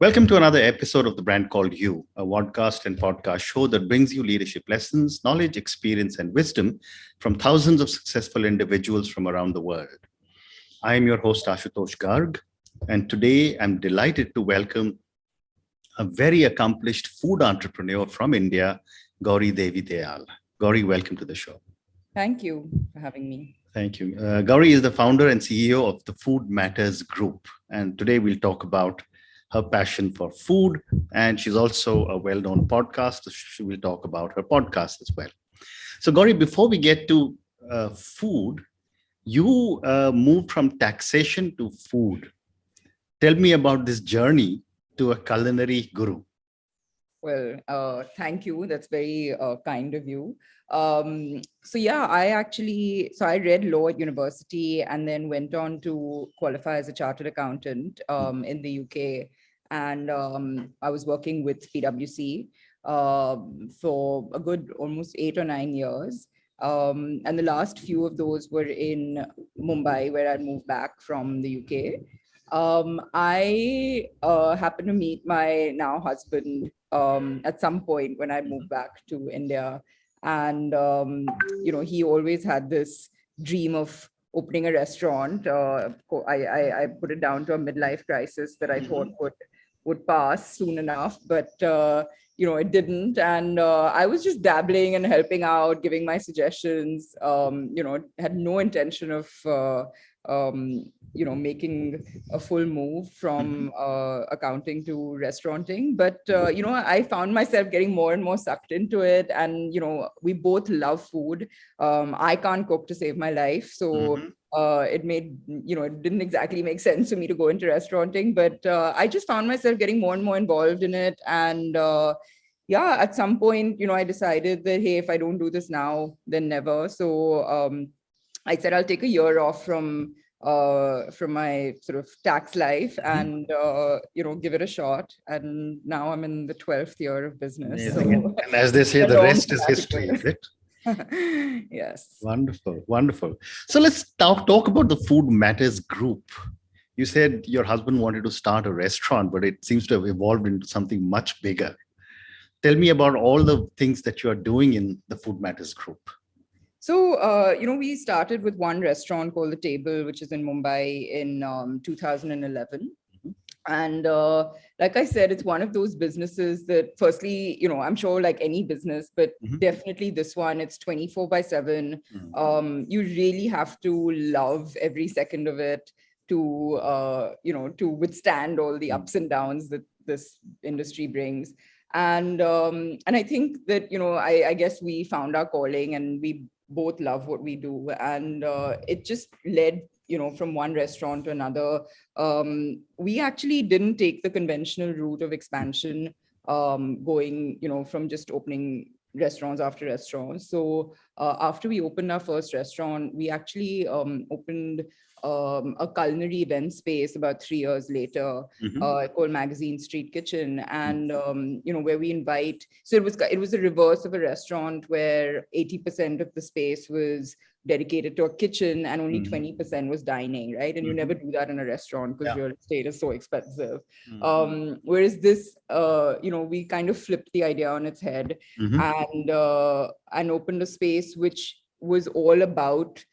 Welcome to another episode of The Brand Called You, a podcast and podcast show that brings you leadership lessons, knowledge, experience, and wisdom from thousands of successful individuals from around the world. I am your host, Ashutosh Garg, and today I'm delighted to welcome a very accomplished food entrepreneur from India, Gauri Devidayal. Gauri, welcome to the show. Thank you for having me. Thank you. Gauri is the founder and CEO of the Food Matters Group, and today we'll talk about her passion for food, and she's also a well-known podcaster. She will talk about her podcast as well. So, Gauri, before we get to food, you moved from taxation to food. Tell me about this journey to a culinary guru. Well, thank you. That's very kind of you. I read law at university and then went on to qualify as a chartered accountant in the UK. And I was working with PwC for a good almost 8 or 9 years. And the last few of those were in Mumbai, where I moved back from the UK. I happened to meet my now husband at some point when I moved back to India. And, he always had this dream of opening a restaurant. I put it down to a midlife crisis that I thought would pass soon enough, but it didn't. And I was just dabbling and helping out, giving my suggestions. Had no intention of making a full move from accounting to restauranting. But, I found myself getting more and more sucked into it. And, we both love food. I can't cook to save my life. So it didn't exactly make sense for me to go into restauranting. But I just found myself getting more and more involved in it. And at some point, I decided that, hey, if I don't do this now, then never. So I said I'll take a year off from my sort of tax life and give it a shot. And now I'm in the 12th year of business. So and as they say, the rest is history, is it? Yes. Wonderful. So let's talk about the Food Matters Group. You said your husband wanted to start a restaurant, but it seems to have evolved into something much bigger. Tell me about all the things that you are doing in the Food Matters Group. So, we started with one restaurant called The Table, which is in Mumbai in 2011. And like I said, it's one of those businesses that firstly, I'm sure like any business, but definitely this one, it's 24/7. You really have to love every second of it to withstand all the ups and downs that this industry brings. And I think that, I guess we found our calling and we both love what we do. And it just led, from one restaurant to another. We actually didn't take the conventional route of expansion, going, from just opening restaurants after restaurants. So after we opened our first restaurant, we actually opened a culinary event space about 3 years later, called Magazine Street Kitchen. And where we invite, so it was a reverse of a restaurant where 80% of the space was dedicated to a kitchen and only 20% was dining, right? And you never do that in a restaurant because real estate is so expensive. Whereas this, we kind of flipped the idea on its head and opened a space which was all about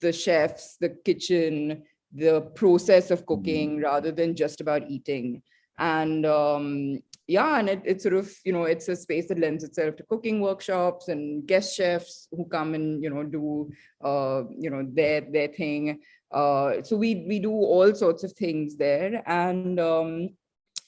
the chefs, the kitchen, the process of cooking rather than just about eating. And and it sort of, it's a space that lends itself to cooking workshops and guest chefs who come and, do, their thing. So we do all sorts of things there. And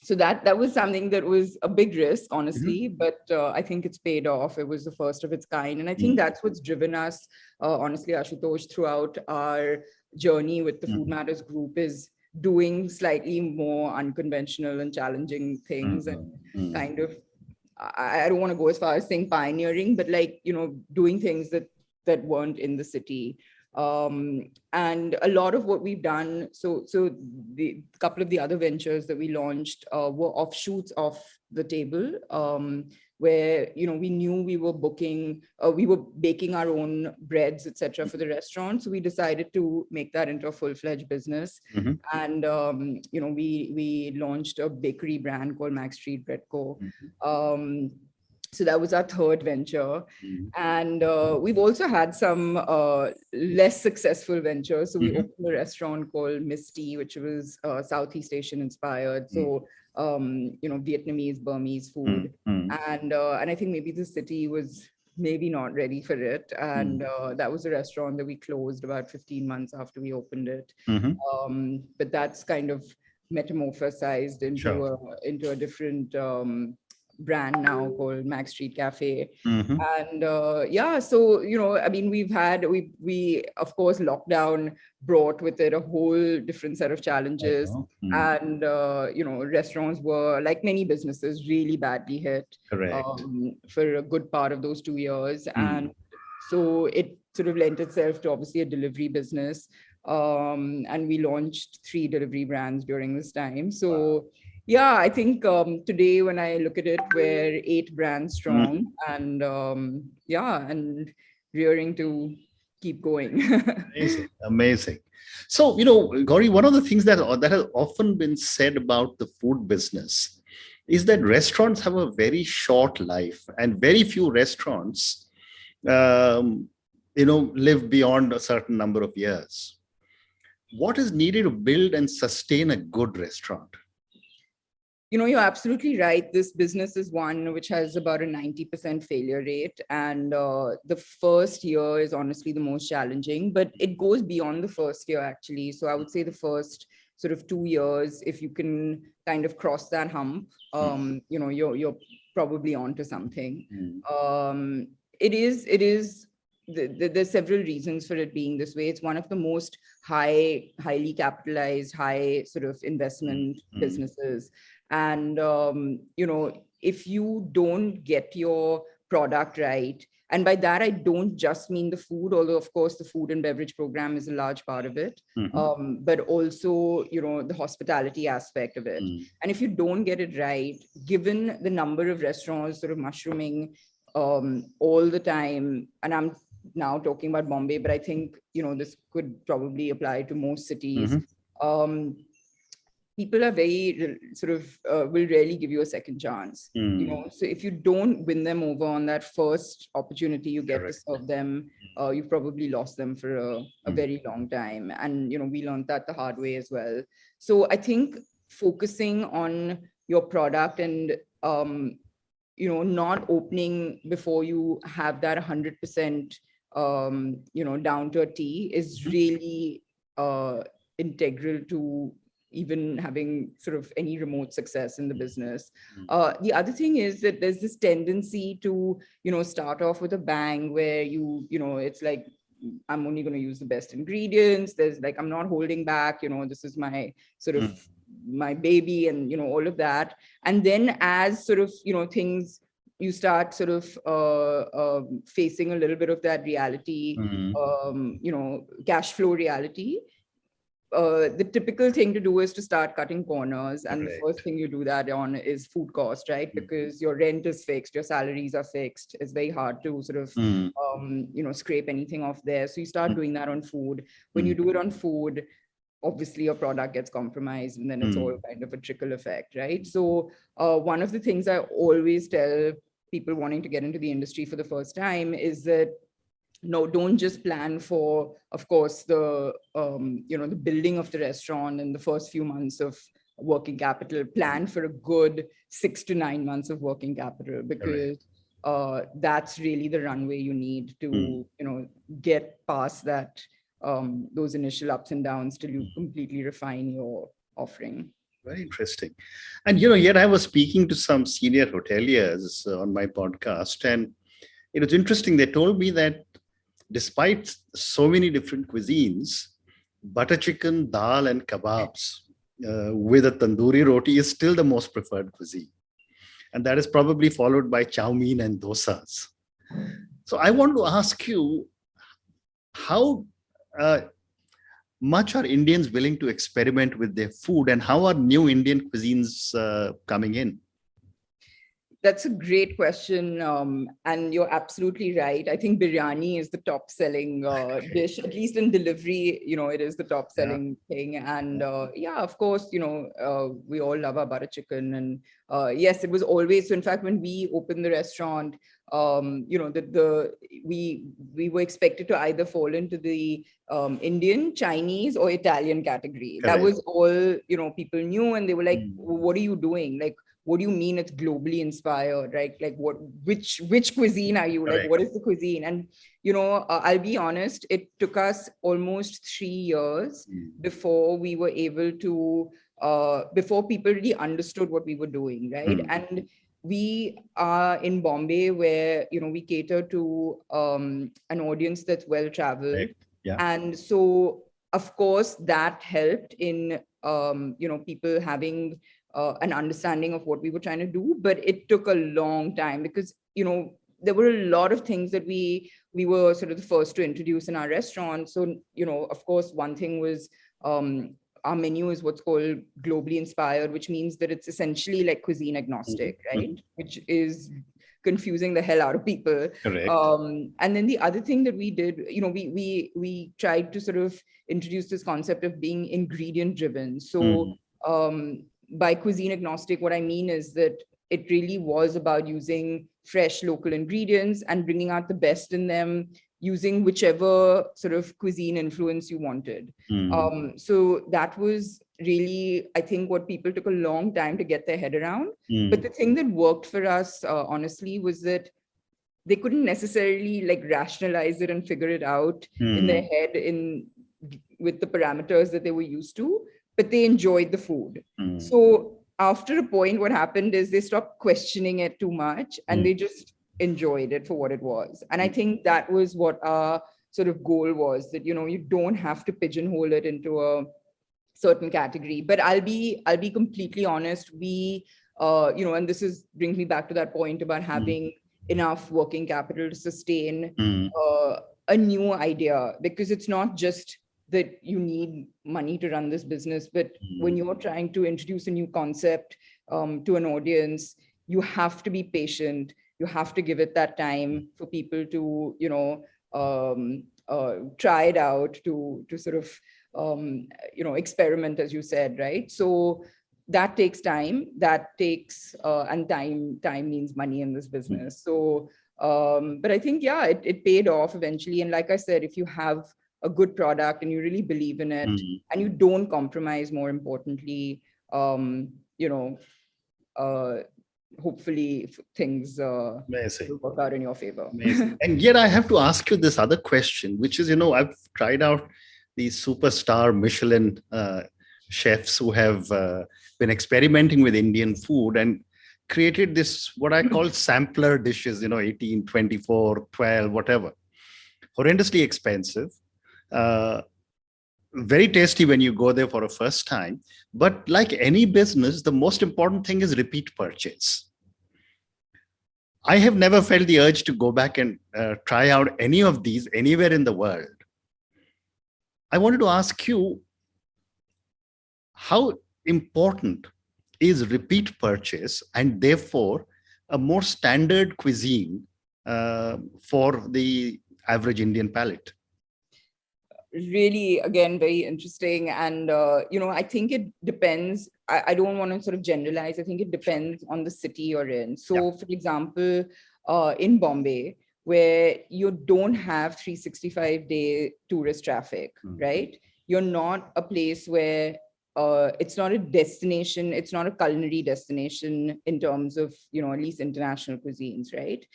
so that was something that was a big risk, honestly, but I think it's paid off. It was the first of its kind. And I think that's what's driven us, honestly, Ashutosh, throughout our journey with the Food Matters Group is doing slightly more unconventional and challenging things and kind of, I don't want to go as far as saying pioneering, but like, doing things that weren't in the city. And a lot of what we've done, so the couple of the other ventures that we launched were offshoots of The Table. where, we knew we were baking our own breads, etc., for the restaurant. So we decided to make that into a full-fledged business. Mm-hmm. And, we launched a bakery brand called Max Street Bread Co. So that was our third venture. And we've also had some less successful ventures. So we opened a restaurant called Misty, which was Southeast Asian inspired. So, Vietnamese, Burmese food. And I think maybe the city was maybe not ready for it. And that was a restaurant that we closed about 15 months after we opened it. But that's kind of metamorphosized into a different brand now called Max Street Cafe. And so I mean, we of course, lockdown brought with it a whole different set of challenges. And restaurants were, like many businesses, really badly hit for a good part of those 2 years. And so it sort of lent itself to obviously a delivery business. And we launched 3 delivery brands during this time. So yeah, I think today when I look at it, we're 8 brands strong, and and rearing to keep going. Amazing. So, Gauri, one of the things that has often been said about the food business is that restaurants have a very short life, and very few restaurants, live beyond a certain number of years. What is needed to build and sustain a good restaurant? You're absolutely right. This business is one which has about a 90% failure rate. And the first year is honestly the most challenging, but it goes beyond the first year, actually. So I would say the first sort of 2 years, if you can kind of cross that hump, you're probably onto something. There's several reasons for it being this way. It's one of the most highly capitalized, high sort of investment businesses. And, if you don't get your product right, and by that, I don't just mean the food, although of course the food and beverage program is a large part of it, but also, the hospitality aspect of it. And if you don't get it right, given the number of restaurants sort of mushrooming all the time, and I'm now talking about Bombay, but I think, this could probably apply to most cities. People are very will rarely give you a second chance. So if you don't win them over on that first opportunity you get to serve them, you've probably lost them for a very long time. And we learned that the hard way as well. So I think focusing on your product and not opening before you have that 100% down to a T is really integral to even having sort of any remote success in the business. The other thing is that there's this tendency to, start off with a bang where it's like, I'm only going to use the best ingredients. There's like, I'm not holding back, this is my sort of my baby, and, all of that. And then as sort of, things, you start sort of facing a little bit of that reality, cash flow reality. The typical thing to do is to start cutting corners. And the first thing you do that on is food cost, right? Because your rent is fixed, your salaries are fixed. It's very hard to sort of, scrape anything off there. So you start doing that on food. When you do it on food, obviously your product gets compromised, and then it's all kind of a trickle effect, right? So one of the things I always tell people wanting to get into the industry for the first time is that, no, don't just plan for, of course, the the building of the restaurant and the first few months of working capital. Plan for a good 6 to 9 months of working capital, because that's really the runway you need to get past that those initial ups and downs till you completely refine your offering. Very interesting. And yet I was speaking to some senior hoteliers on my podcast, and it was interesting. They told me that despite so many different cuisines, butter chicken, dal, and kebabs with a tandoori roti is still the most preferred cuisine. And that is probably followed by chow mein and dosas. So I want to ask you, how much are Indians willing to experiment with their food, and how are new Indian cuisines coming in? That's a great question. And you're absolutely right. I think biryani is the top selling dish, at least in delivery, it is the top Yeah. selling thing. And yeah, of course, we all love our butter chicken. And yes, it was always, so in fact, when we opened the restaurant, we were expected to either fall into the Indian, Chinese, or Italian category. That Correct. was all, people knew, and they were like, Mm. what are you doing? Like, what do you mean it's globally inspired, right? Like which cuisine are you? Like, Correct. what is the cuisine? And I'll be honest, it took us almost 3 years Mm. before we were able to before people really understood what we were doing, right? Mm. And we are in Bombay, where we cater to an audience that's well traveled. Correct. Yeah. And so of course that helped in people having an understanding of what we were trying to do, but it took a long time because there were a lot of things that we were sort of the first to introduce in our restaurant. So of course, one thing was our menu is what's called globally inspired, which means that it's essentially like cuisine agnostic, Mhm. right? Which is confusing the hell out of people. Correct. And then the other thing that we did, we tried to sort of introduce this concept of being ingredient driven. So Mm. by cuisine agnostic, what I mean is that it really was about using fresh local ingredients and bringing out the best in them, using whichever sort of cuisine influence you wanted. Mm. So that was really, I think, what people took a long time to get their head around. But Mm. the thing that worked for us, honestly, was that they couldn't necessarily like rationalize it and figure it out in their Mm. head with the parameters that they were used to, but they enjoyed the food. Mm. So after a point, what happened is they stopped questioning it too much and Mm. they just enjoyed it for what it was. And I think that was what our sort of goal was, that you don't have to pigeonhole it into a certain category. But I'll be completely honest, we and this is brings me back to that point about Mm. having enough working capital to sustain Mm. a new idea, because it's not just that you need money to run this business, but when Mm. you're trying to introduce a new concept to an audience, you have to be patient. You have to give it that time for people to try it out, to sort of experiment, as you said, right? So that takes time, and time means money in this Mm. business. So but I think, yeah, it paid off eventually. And like I said, if you have a good product and you really believe in it Mm. and you don't compromise, more importantly, um you know uh hopefully things Amazing. will work out in your favor. Amazing. And yet I have to ask you this other question, which is, I've tried out these superstar Michelin chefs who have been experimenting with Indian food and created this, what I call sampler dishes, 18, 24, 12, whatever. Horrendously expensive. Uh, very tasty when you go there for a first time. But like any business, the most important thing is repeat purchase. I have never felt the urge to go back and try out any of these anywhere in the world. I wanted to ask you, how important is repeat purchase and therefore a more standard cuisine for the average Indian palate? Really, again, very interesting. And I think it depends. I don't want to sort of generalize. I think it depends on the city you're in. Yeah. So for example, in Bombay, where you don't have 365-day tourist traffic, right? You're not a place where it's not a destination, it's not a culinary destination in terms of at least international cuisines, right?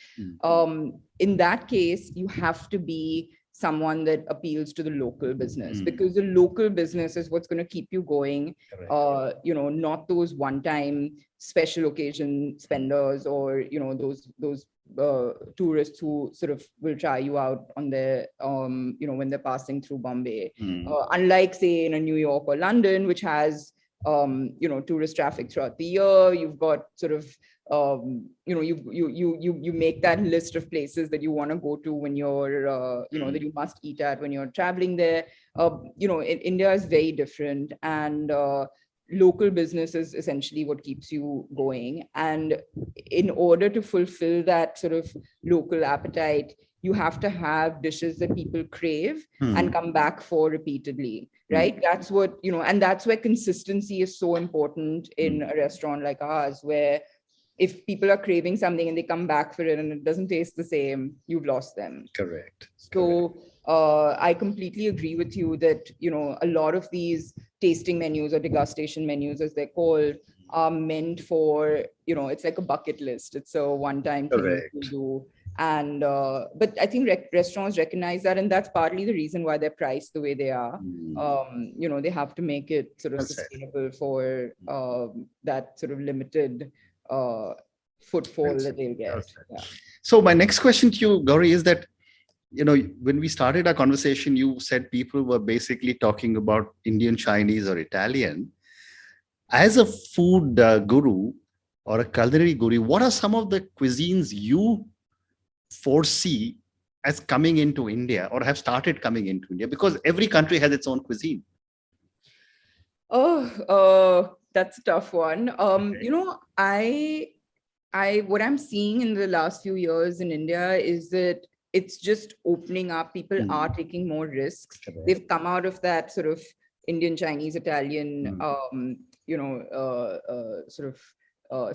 In that case, you have to be someone that appeals to the local business, because the local business is what's going to keep you going. Not those one-time special occasion spenders, or those tourists who sort of will try you out on their when they're passing through Bombay. Unlike, say, in a New York or London, which has tourist traffic throughout the year. You've got sort of you make that list of places that you want to go to when you're that you must eat at when you're traveling there. India is very different. And local business is essentially what keeps you going. And in order to fulfill that sort of local appetite, you have to have dishes that people crave and come back for repeatedly, right? That's what, and that's where consistency is so important in a restaurant like ours, where if people are craving something and they come back for it and it doesn't taste the same, you've lost them. Correct. So I completely agree with you that, a lot of these tasting menus or degustation menus, as they're called, are meant for, it's like a bucket list. It's a one-time thing that you do. And, but I think restaurants recognize that. And that's partly the reason why they're priced the way they are. They have to make it sort of sustainable for that sort of limited footfall that they'll get. Yeah. So my next question to you, Gauri, is that, when we started our conversation, you said people were basically talking about Indian, Chinese, or Italian. As a food guru or a culinary guru, what are some of the cuisines you foresee as coming into India or have started coming into India? Because every country has its own cuisine. That's a tough one. What I'm seeing in the last few years in India is that it's just opening up. People are taking more risks. They've come out of that sort of Indian, Chinese, Italian, sort of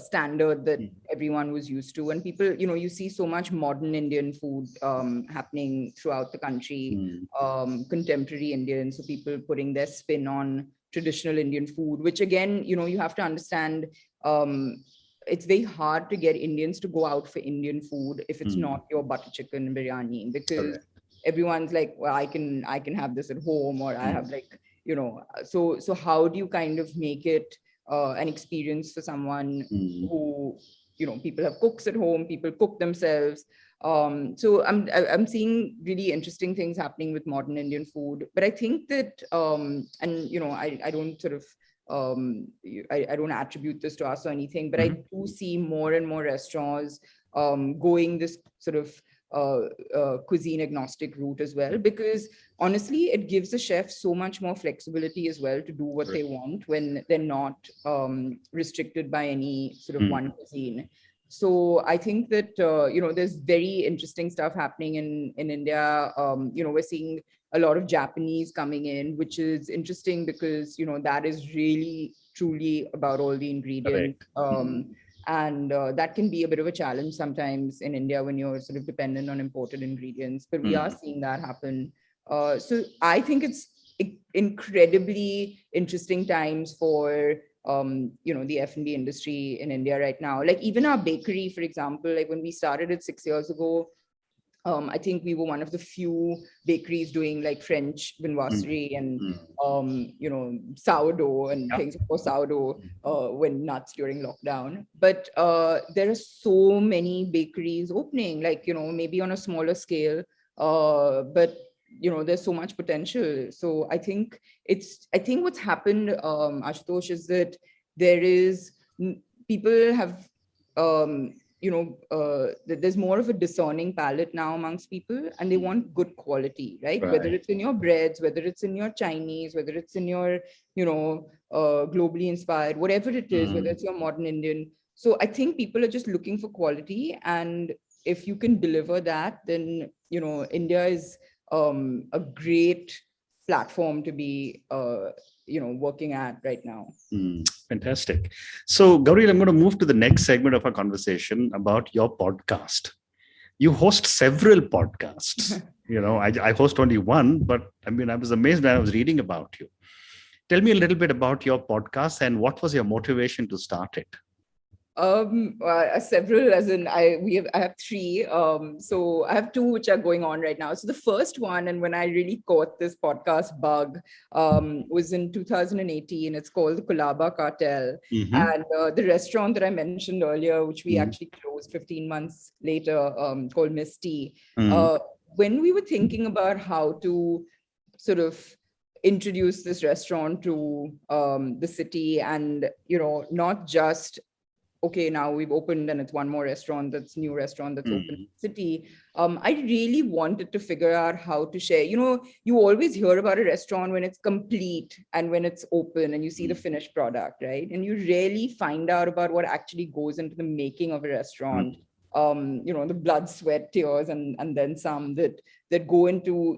standard that everyone was used to. And people, you see so much modern Indian food happening throughout the country, contemporary Indian. So people putting their spin on traditional Indian food, which again, you have to understand, it's very hard to get Indians to go out for Indian food if it's not your butter chicken and biryani, because everyone's like, well, I can have this at home, or I have like, so how do you kind of make it an experience for someone who, people have cooks at home, people cook themselves. So I'm seeing really interesting things happening with modern Indian food, but I think that, I don't sort of, I don't attribute this to us or anything, but I do see more and more restaurants going this sort of cuisine agnostic route as well, because honestly, it gives the chef so much more flexibility as well to do what they want when they're not restricted by any sort of one cuisine. So I think that, there's very interesting stuff happening in India. We're seeing a lot of Japanese coming in, which is interesting because, that is really truly about all the ingredients. And that can be a bit of a challenge sometimes in India when you're sort of dependent on imported ingredients, but we are seeing that happen. So I think it's incredibly interesting times for the F&B industry in India right now. Like even our bakery, for example, like when we started it 6 years ago, I think we were one of the few bakeries doing like French vinoiserie and, sourdough and things for sourdough when nuts during lockdown. But there are so many bakeries opening, like, maybe on a smaller scale, but there's so much potential. So I think what's happened, Ashutosh, is that people have, there's more of a discerning palate now amongst people, and they want good quality, right? Whether it's in your breads, whether it's in your Chinese, whether it's in your, globally inspired, whatever it is, whether it's your modern Indian. So I think people are just looking for quality, and if you can deliver that, then, India is a great platform to be, working at right now. Fantastic. So, Gauri, I'm going to move to the next segment of our conversation about your podcast. You host several podcasts. I host only one, but I was amazed when I was reading about you. Tell me a little bit about your podcast and what was your motivation to start it? Several, as in I have three. So I have two which are going on right now. So the first one, and when I really caught this podcast bug, was in 2018. It's called the Colaba Cartel. And the restaurant that I mentioned earlier, which we actually closed 15 months later, called Misty. When we were thinking about how to sort of introduce this restaurant to the city, and not just okay, now we've opened and it's one more restaurant, new restaurant that's open in the city. I really wanted to figure out how to share. You always hear about a restaurant when it's complete and when it's open and you see the finished product, right? And you rarely find out about what actually goes into the making of a restaurant. The blood, sweat, tears, and then some that go into,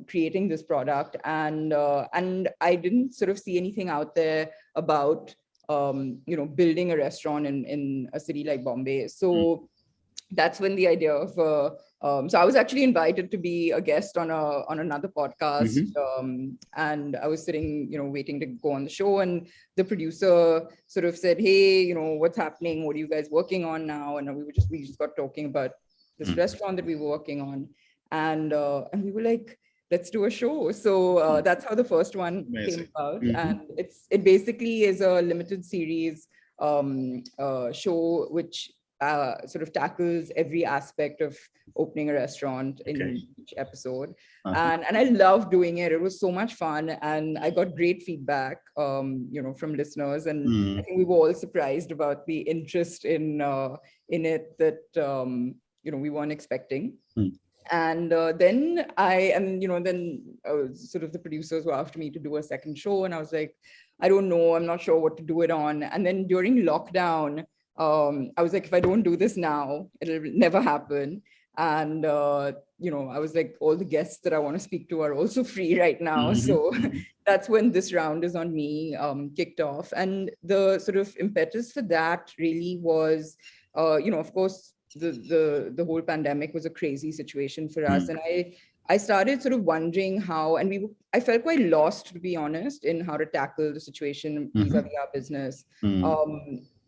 creating this product. And I didn't sort of see anything out there about building a restaurant in a city like Bombay. So that's when the idea of so I was actually invited to be a guest on another podcast, and I was sitting, waiting to go on the show, and the producer sort of said, "Hey, what's happening? What are you guys working on now?" And we just got talking about this restaurant that we were working on, and we were like, let's do a show. So that's how the first one came about. And it basically is a limited series show which sort of tackles every aspect of opening a restaurant in each episode. And I love doing it. It was so much fun, and I got great feedback from listeners, and I think we were all surprised about the interest in it that we weren't expecting. And then sort of the producers were after me to do a second show, and I was like, I don't know, I'm not sure what to do it on. And then during lockdown, I was like, if I don't do this now, it'll never happen. And I was like, all the guests that I want to speak to are also free right now. So that's when This Round Is On Me kicked off. And the sort of impetus for that really was, of course, the whole pandemic was a crazy situation for us. And I started sort of wondering how, and I felt quite lost, to be honest, in how to tackle the situation vis-a-vis our business.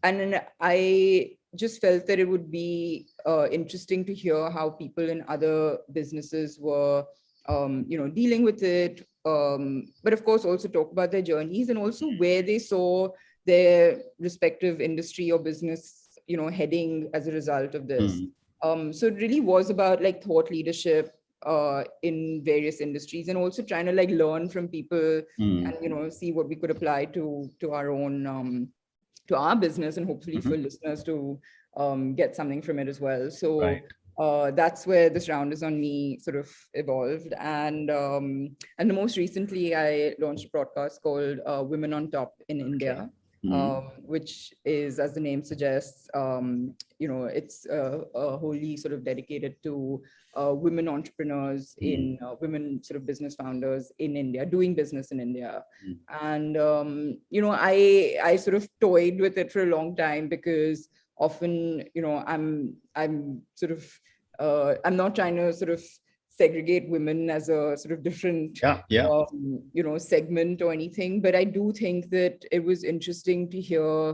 And I just felt that it would be interesting to hear how people in other businesses were, dealing with it. But of course, also talk about their journeys and also where they saw their respective industry or business heading as a result of this. So it really was about like thought leadership in various industries, and also trying to like learn from people and see what we could apply to our own to our business, and hopefully for listeners to get something from it as well. So that's where This Round Is On Me sort of evolved. And the most recently I launched a podcast called Women on Top in India. Which is, as the name suggests, it's wholly sort of dedicated to women entrepreneurs in women sort of business founders in India, doing business in India. And, I sort of toyed with it for a long time, because often, I'm sort of, I'm not trying to sort of segregate women as a sort of different, segment or anything. But I do think that it was interesting to hear,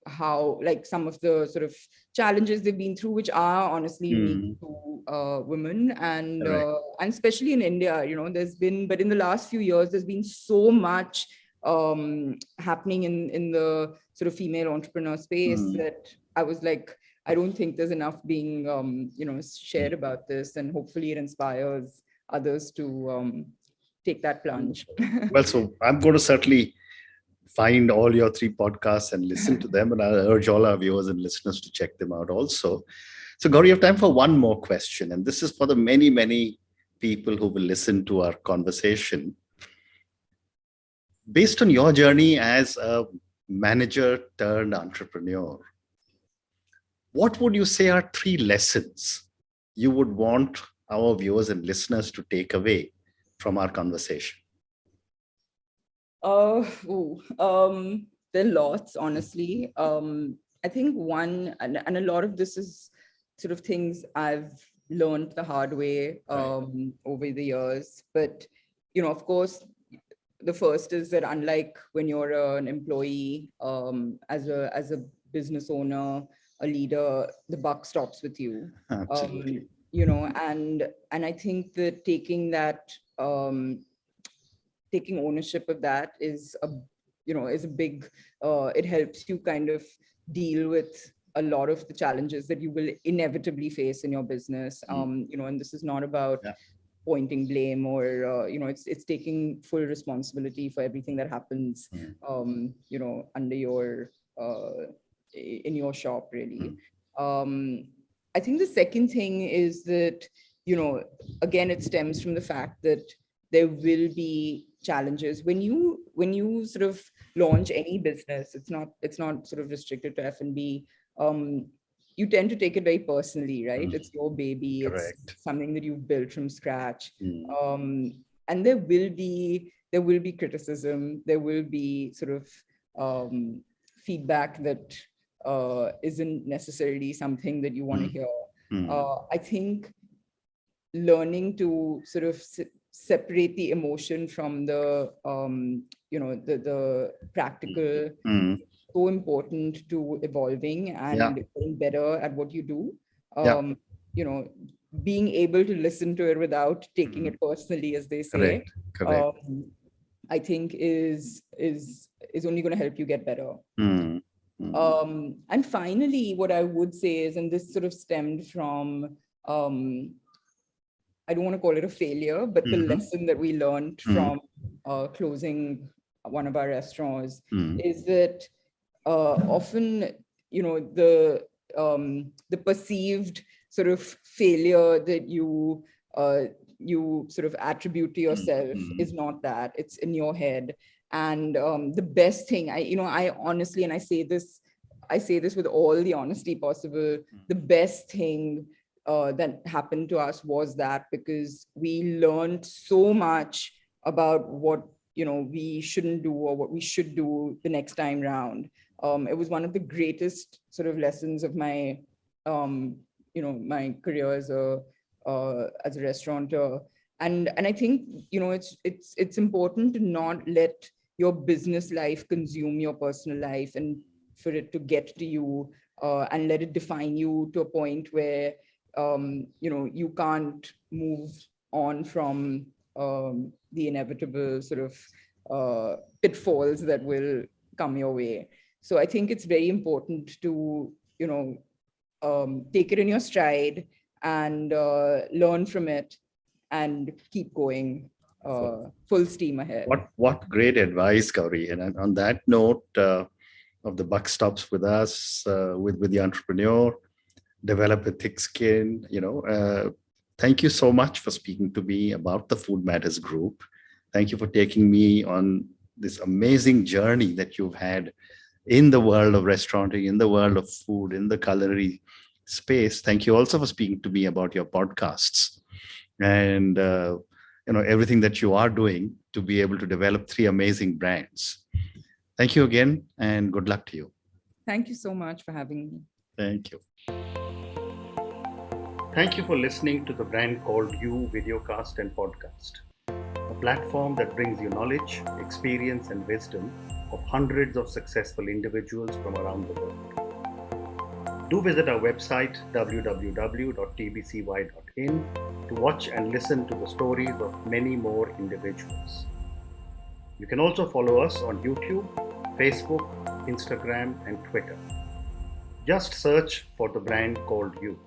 how like some of the sort of challenges they've been through, which are honestly unique to women, and especially in India, but in the last few years, there's been so much happening in the sort of female entrepreneur space that I was like, I don't think there's enough being, shared about this, and hopefully it inspires others to take that plunge. Well, so I'm going to certainly find all your 3 podcasts and listen to them, and I urge all our viewers and listeners to check them out also. So, Gauri, you have time for one more question, and this is for the many, many people who will listen to our conversation. Based on your journey as a manager turned entrepreneur, what would you say are 3 lessons you would want our viewers and listeners to take away from our conversation? There are lots, honestly. I think one, and a lot of this is sort of things I've learned the hard way over the years. But, of course, the first is that unlike when you're an employee, as a business owner, a leader, the buck stops with you. Absolutely. And I think that taking ownership of that is a big, it helps you kind of deal with a lot of the challenges that you will inevitably face in your business. And this is not about pointing blame or it's taking full responsibility for everything that happens under your in your shop, really. I think the second thing is that, again, it stems from the fact that there will be challenges when you sort of launch any business. It's not sort of restricted to F&B. You tend to take it very personally, right? It's your baby. Correct. It's something that you've built from scratch. And there will be criticism. There will be sort of feedback that isn't necessarily something that you want to hear. I think learning to sort of separate the emotion from the the practical so important to evolving and getting better at what you do. Being able to listen to it without taking it personally, as they say. Correct. I think is only going to help you get better. And finally, what I would say is, and this sort of stemmed from, I don't want to call it a failure, but the lesson that we learned from closing one of our restaurants is that often, the perceived sort of failure that you sort of attribute to yourself is not that. It's in your head. And the best thing, I honestly, and I say this with all the honesty possible, the best thing that happened to us was that, because we learned so much about what we shouldn't do or what we should do the next time round. It was one of the greatest sort of lessons of my my career as a restaurateur. And I think it's important to not let your business life consume your personal life, and for it to get to you and let it define you to a point where you can't move on from the inevitable sort of pitfalls that will come your way. So I think it's very important to take it in your stride and learn from it and keep going full steam ahead. What great advice, Gauri. And on that note, of the buck stops with us, with the entrepreneur, develop a thick skin. Thank you so much for speaking to me about the Food Matters Group. Thank you for taking me on this amazing journey that you've had in the world of restauranting, in the world of food, in the culinary space. Thank you also for speaking to me about your podcasts and everything that you are doing to be able to develop 3 amazing brands. Thank you again, and good luck to you. Thank you so much for having me. Thank you. Thank you for listening to the Brand Called You videocast and podcast, a platform that brings you knowledge, experience, and wisdom of hundreds of successful individuals from around the world. Do visit our website www.tbcy.in to watch and listen to the stories of many more individuals. You can also follow us on YouTube, Facebook, Instagram, and Twitter. Just search for the Brand Called You.